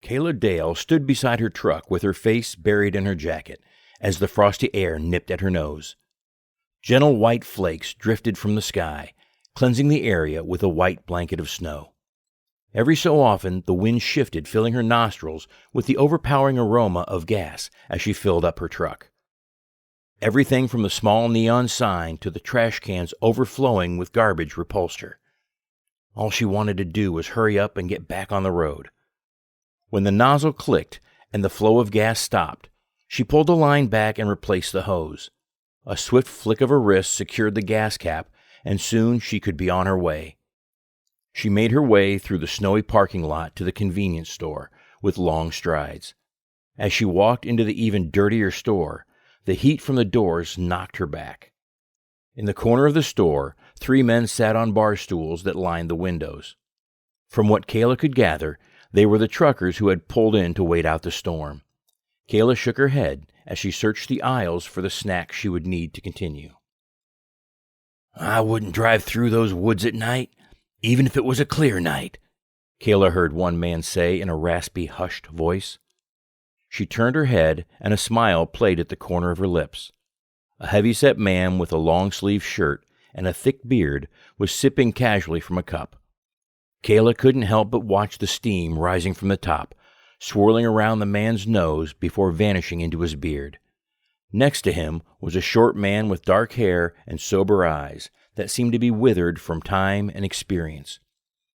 Kayla Dale stood beside her truck with her face buried in her jacket as the frosty air nipped at her nose. Gentle white flakes drifted from the sky, cleansing the area with a white blanket of snow. Every so often, the wind shifted, filling her nostrils with the overpowering aroma of gas as she filled up her truck. Everything from the small neon sign to the trash cans overflowing with garbage repulsed her. All she wanted to do was hurry up and get back on the road. When the nozzle clicked and the flow of gas stopped, she pulled the line back and replaced the hose. A swift flick of her wrist secured the gas cap, and soon she could be on her way. She made her way through the snowy parking lot to the convenience store with long strides. As she walked into the even dirtier store, the heat from the doors knocked her back. In the corner of the store, 3 men sat on bar stools that lined the windows. From what Kayla could gather, they were the truckers who had pulled in to wait out the storm. Kayla shook her head as she searched the aisles for the snacks she would need to continue. "I wouldn't drive through those woods at night, even if it was a clear night," Kayla heard one man say in a raspy, hushed voice. She turned her head, and a smile played at the corner of her lips. A heavy-set man with a long-sleeved shirt and a thick beard was sipping casually from a cup. Kayla couldn't help but watch the steam rising from the top, swirling around the man's nose before vanishing into his beard. Next to him was a short man with dark hair and sober eyes that seemed to be withered from time and experience.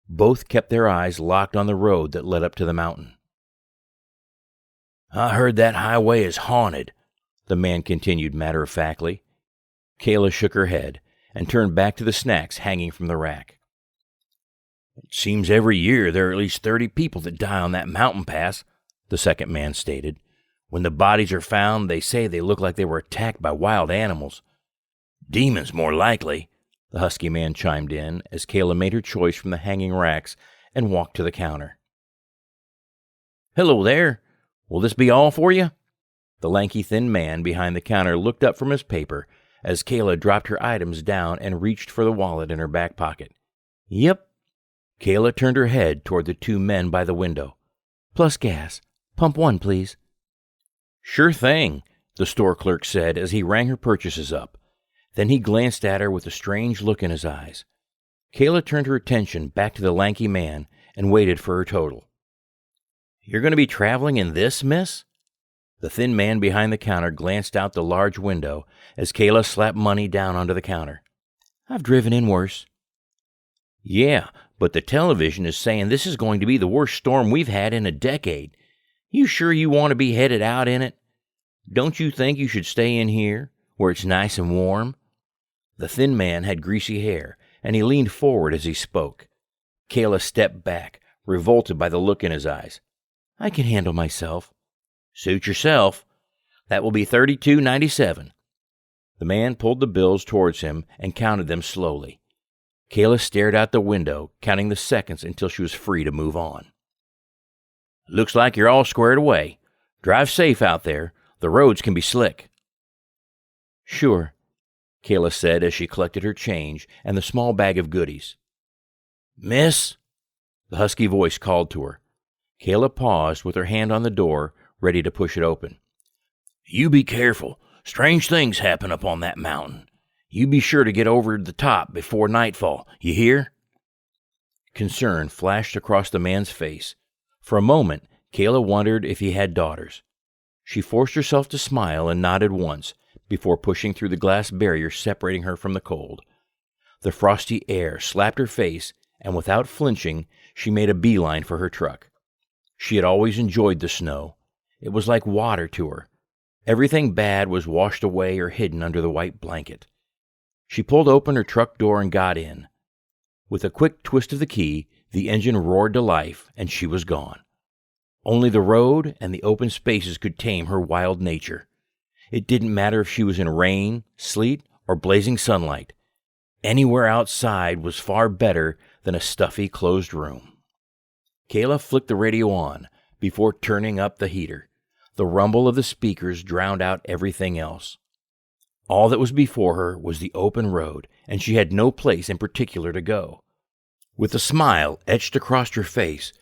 Both kept their eyes locked on the road that led up to the mountain. "I heard that highway is haunted," the man continued matter-of-factly. Kayla shook her head and turned back to the snacks hanging from the rack. "It seems every year there are at least 30 people that die on that mountain pass," the second man stated. "When the bodies are found, they say they look like they were attacked by wild animals. Demons, more likely," the husky man chimed in as Kayla made her choice from the hanging racks and walked to the counter. "Hello there. Will this be all for you?" The lanky, thin man behind the counter looked up from his paper as Kayla dropped her items down and reached for the wallet in her back pocket. "Yep." Kayla turned her head toward the 2 men by the window. "Plus gas. Pump 1, please." "Sure thing," the store clerk said as he rang her purchases up. Then he glanced at her with a strange look in his eyes. Kayla turned her attention back to the lanky man and waited for her total. "You're going to be traveling in this, miss?" The thin man behind the counter glanced out the large window as Kayla slapped money down onto the counter. "I've driven in worse." "Yeah, but the television is saying this is going to be the worst storm we've had in a decade. You sure you want to be headed out in it? Don't you think you should stay in here, where it's nice and warm?" The thin man had greasy hair, and he leaned forward as he spoke. Kayla stepped back, revolted by the look in his eyes. "I can handle myself." "Suit yourself. That will be $32.97. The man pulled the bills towards him and counted them slowly. Kayla stared out the window, counting the seconds until she was free to move on. "Looks like you're all squared away. Drive safe out there. The roads can be slick." "Sure," Kayla said as she collected her change and the small bag of goodies. "Miss?" The husky voice called to her. Kayla paused with her hand on the door, ready to push it open. "You be careful. Strange things happen up on that mountain. You be sure to get over the top before nightfall, you hear?" Concern flashed across the man's face. For a moment, Kayla wondered if he had daughters. She forced herself to smile and nodded once, before pushing through the glass barrier separating her from the cold. The frosty air slapped her face, and without flinching, she made a beeline for her truck. She had always enjoyed the snow. It was like water to her. Everything bad was washed away or hidden under the white blanket. She pulled open her truck door and got in. With a quick twist of the key, the engine roared to life, and she was gone. Only the road and the open spaces could tame her wild nature. It didn't matter if she was in rain, sleet, or blazing sunlight. Anywhere outside was far better than a stuffy, closed room. Kayla flicked the radio on before turning up the heater. The rumble of the speakers drowned out everything else. All that was before her was the open road, and she had no place in particular to go. With a smile etched across her face,